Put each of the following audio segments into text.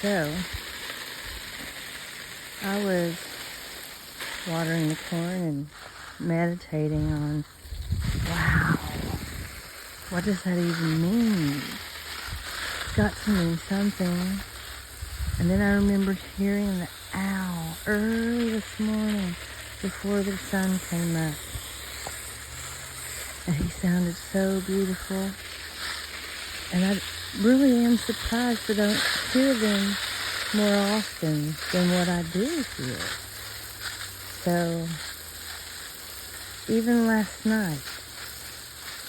So, I was watering the corn and meditating on, wow, what does that even mean? It's got to mean something. And then I remembered hearing the owl early this morning before the sun came up. And he sounded so beautiful. And I really am surprised that I don't hear them more often than what I do hear. So, even last night,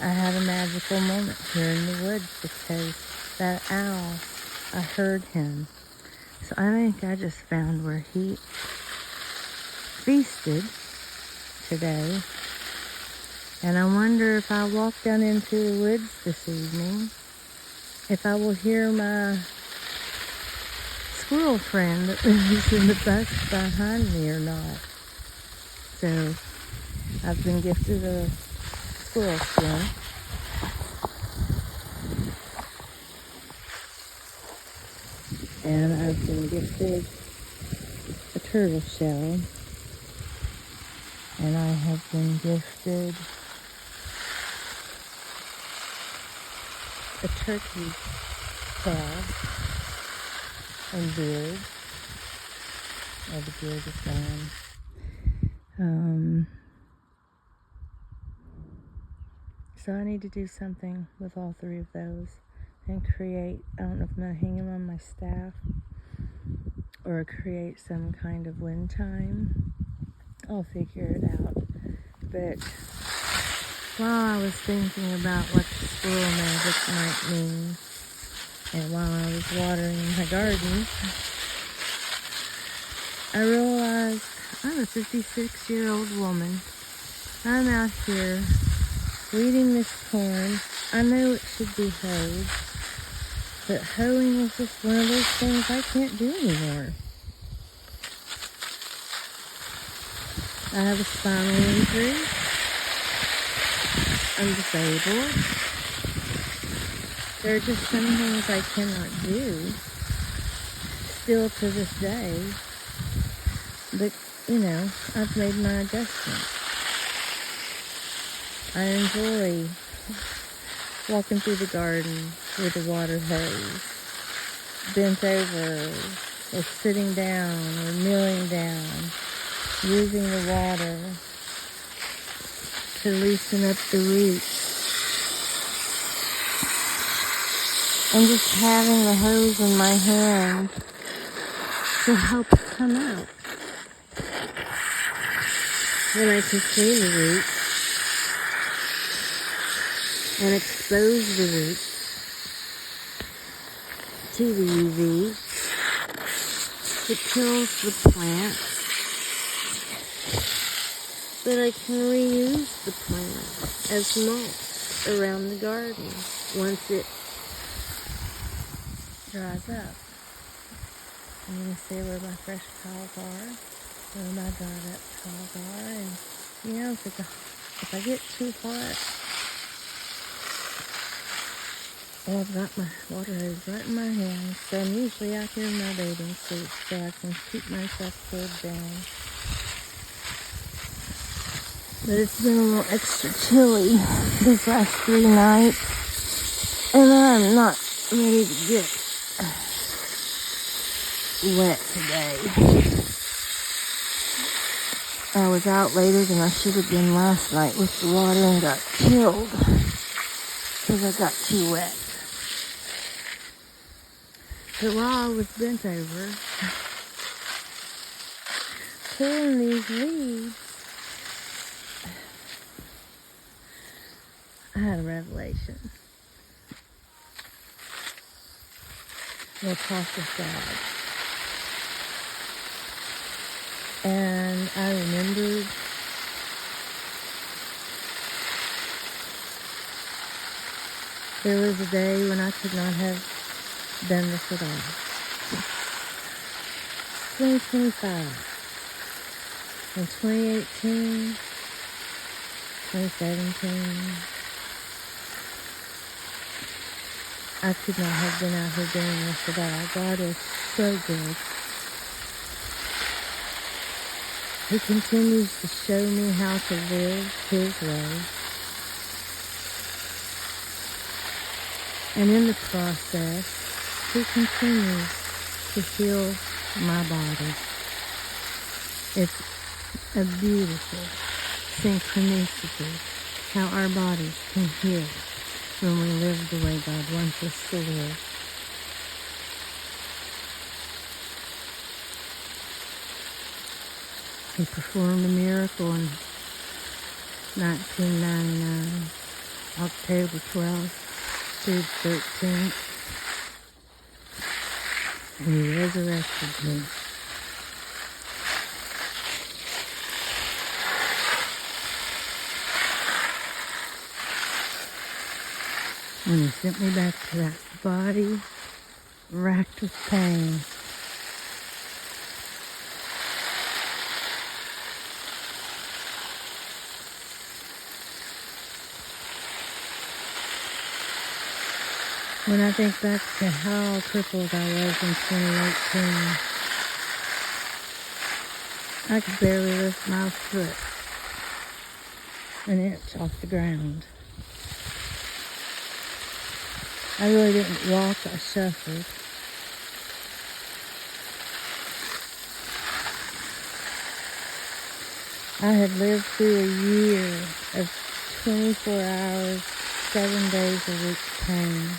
I had a magical moment here in the woods because that owl, I heard him. So I think I just found where he feasted today. And I wonder if I walk down into the woods this evening, if I will hear my squirrel friend that lives in the bush behind me or not. So I've been gifted a squirrel skin. And I've been gifted a turtle shell. And I have been gifted a turkey tail and beard. Oh, the beard is gone. So I need to do something with all three of those and create, I don't know if I'm going to hang them on my staff or create some kind of wind chime. I'll figure it out. But while I was thinking about what the squirrel magic might mean, and while I was watering my garden, I realized I'm a 56-year-old woman. I'm out here weeding this corn. I know it should be hoed, but hoeing is just one of those things I can't do anymore. I have a spinal injury. I'm disabled. There are just some things I cannot do still to this day. But, I've made my adjustments. I enjoy walking through the garden with a water hose, bent over, or sitting down, or kneeling down, using the water to loosen up the roots. And just having the hose in my hand to help it come out. Then I can clean the roots and expose the roots to the UV. It kills the plant, but I can reuse the plant as mulch around the garden once it dries up. I'm going to see where my fresh piles are, where my dried up piles are, and if I get too hot, well, I've got my water hose right in my hand, so I'm usually out here in my bathing suit so I can keep myself cooled down. But it's been a little extra chilly these last 3 nights, and I'm not ready to get wet today. I was out later than I should have been last night with the water and got killed because I got too wet. But while I was bent over, pulling these weeds, I had a revelation. We'll talk with God. And I remembered there was a day when I could not have done this at all. 2025. In 2018, 2017, I could not have been out here doing this at all. God is so good. He continues to show me how to live His way. And in the process, He continues to heal my body. It's a beautiful synchronicity how our bodies can heal when we live the way God wants us to live. He performed a miracle in 1999, October 12th through 13th, and He resurrected me. When He sent me back to that body racked with pain. When I think back to how crippled I was in 2018, I could barely lift my foot an inch off the ground. I really didn't walk, I shuffled. I had lived through a year of 24 hours, 7 days a week pain.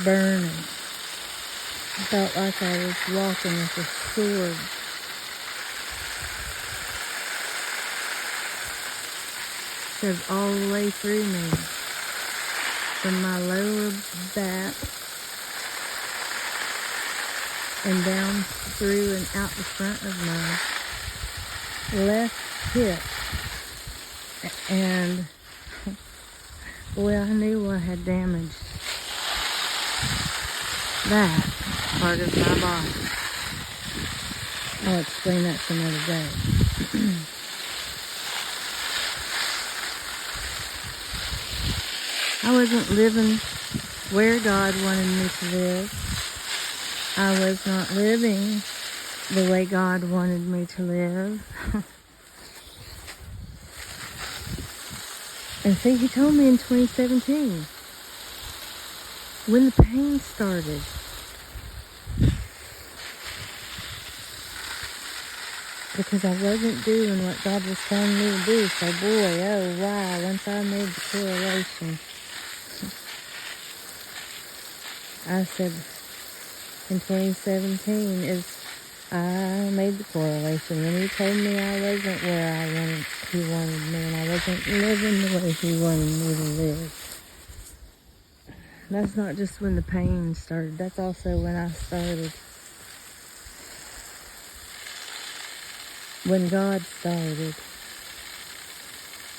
Burning. I felt like I was walking with a sword. Shoved all the way through me. From my lower back and down through and out the front of my left hip. And boy, I knew I had damaged that part of my body. I'll explain that some other day. I wasn't living where God wanted me to live. I was not living the way God wanted me to live. And see, He told me in 2017, when the pain started. Because I wasn't doing what God was telling me to do. So boy, oh wow, once I made the correlation, I said in 2017 I made the correlation when He told me I wasn't where He wanted me, and I wasn't living the way He wanted me to live. That's not just when the pain started, that's also when I started. When God started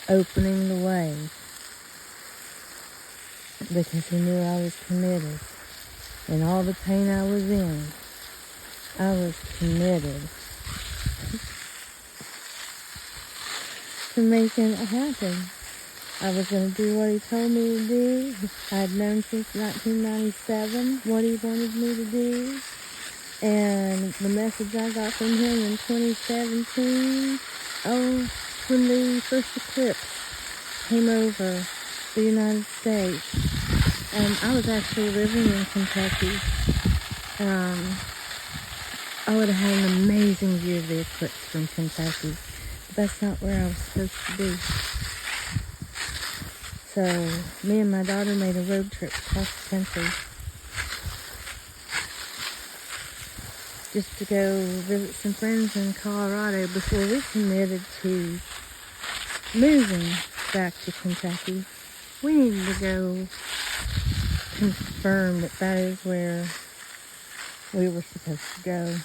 opening the way, because He knew I was committed. And all the pain I was in, I was committed to making it happen. I was going to do what He told me to do. I had known since 1997 what He wanted me to do. And the message I got from Him in 2017, when the first eclipse came over the United States, I was actually living in Kentucky. I would have had an amazing view of the eclipse from Kentucky, but that's not where I was supposed to be. So, me and my daughter made a road trip across the country just to go visit some friends in Colorado before we committed to moving back to Kentucky. We needed to go confirm that is where we were supposed to go.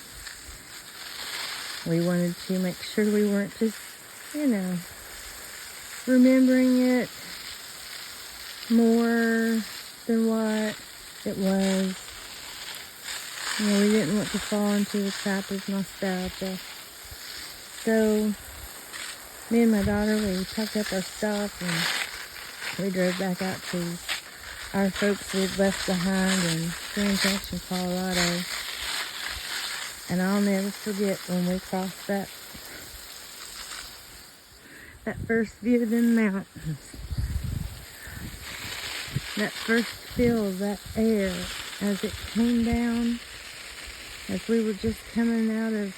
We wanted to make sure we weren't just, remembering it more than what it was. We didn't want to fall into the trap of nostalgia. So, me and my daughter, we packed up our stuff and we drove back out to our folks we'd left behind in Grand Junction, Colorado. And I'll never forget when we crossed that first view of them mountains. That first feel of that air as it came down, as we were just coming out of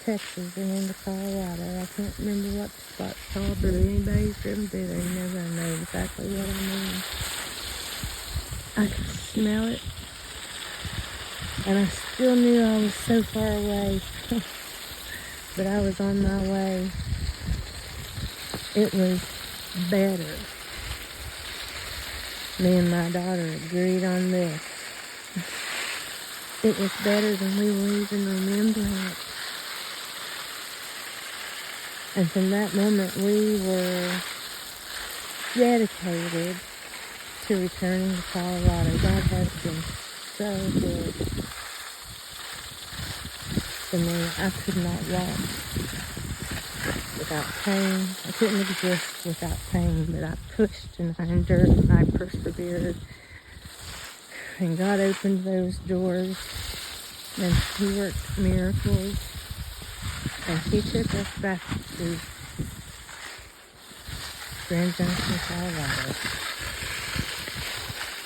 Texas and into Colorado. I can't remember what the spot's called, but anybody's driven through there, you're never gonna know exactly what I mean. I could smell it, and I still knew I was so far away, but I was on my way. It was better. Me and my daughter agreed on this. It was better than we were even remembering it. And from that moment, we were dedicated to returning to Colorado. God has been so good to me. I could not walk without pain. I couldn't exist without pain, but I pushed and I endured and I persevered. And God opened those doors and He worked miracles. And He took us back to Grand Junction, Colorado.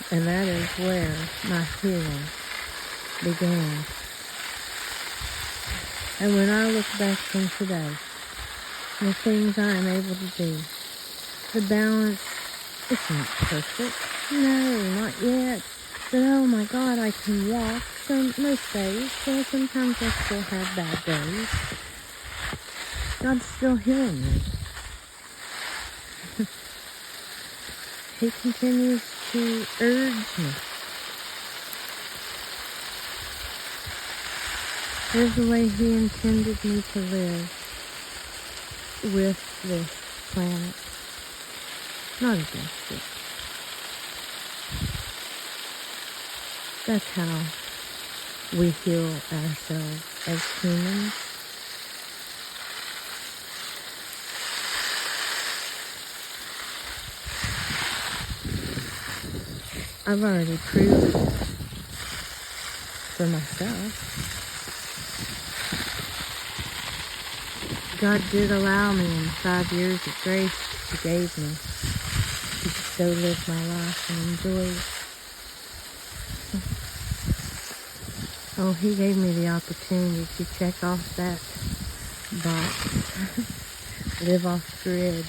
And that is where my healing began. And when I look back from today, the things I am able to do, the balance, it's not perfect. No, not yet. But oh my God, I can walk most days. So sometimes I still have bad days. God's still healing me. He continues to urge me. There's the way He intended me to live with this planet, not against it. That's how we heal ourselves as humans. I've already proved it for myself. God did allow me in 5 years of grace He gave me to just go live my life and enjoy it. Oh, He gave me the opportunity to check off that box. Live off grid.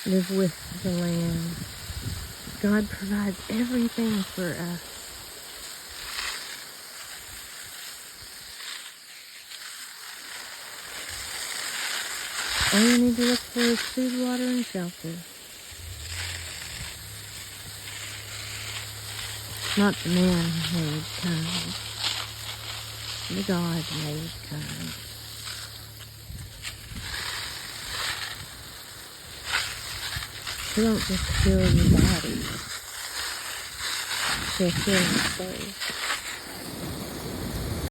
Live with the land. God provides everything for us. All you need to look for is food, water, and shelter. Not the man-made kind. The God-made kind. He won't just heal your body. He'll heal your soul.